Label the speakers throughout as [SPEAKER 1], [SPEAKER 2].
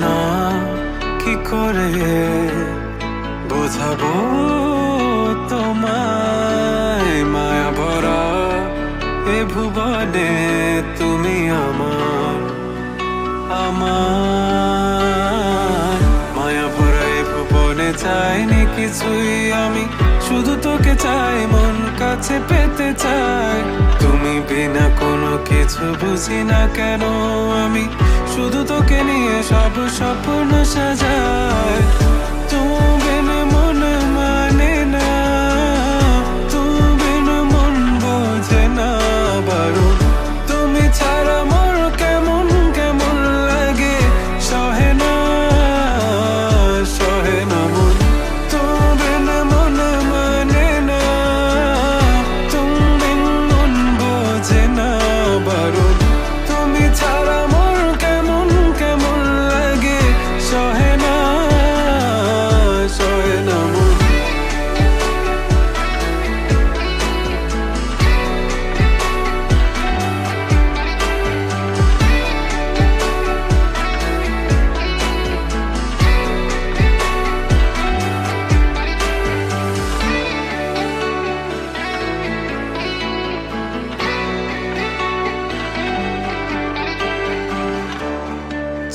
[SPEAKER 1] না কি করে বোঝাবো তোমায়, মায়া ভরা এ ভুবনে তুমি আমার, আমার মায়া ভরা এ ভুবনে চাইনি কিছুই আমি, শুধু তোকে চাই, মন কাছে পেতে চাই। তুমি বিনা কোনো কিছু বুঝি না কেন আমি, শুধু তোকে নিয়ে সব স্বপ্ন সাজাই। তুমি বিনা মন মানে না, তুমি বিনা মন বোঝে না বারণ, তুমি ছাড়া মোর কেমন কেমন লাগে, সহে না সহে না মন। তুমি বিনা মন মানে না, তুমি বিনা মন বোঝে না বারণ, তুমি ছাড়া মোর কেমন কেমন লাগে, সহে না সহে না মন।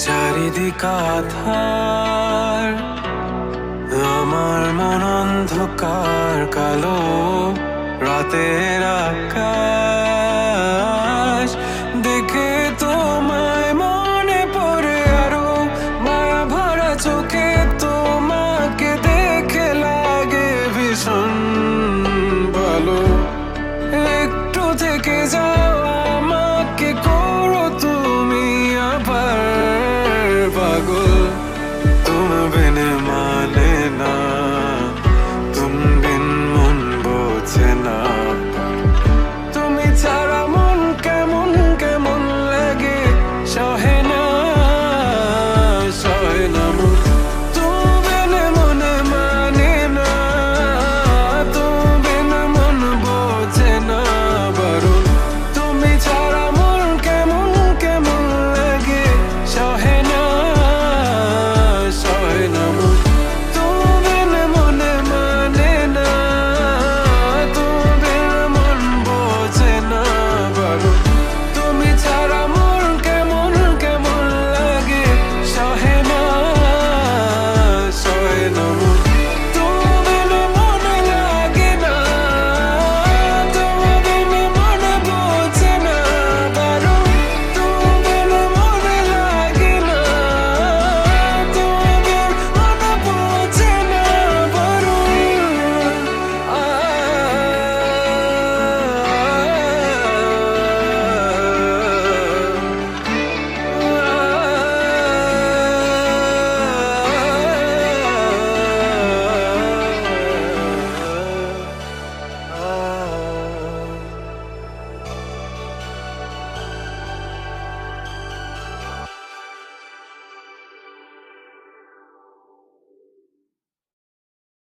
[SPEAKER 1] চারিদিক আধার, আমার মন অন্ধকার কালো, রাতের আকাশ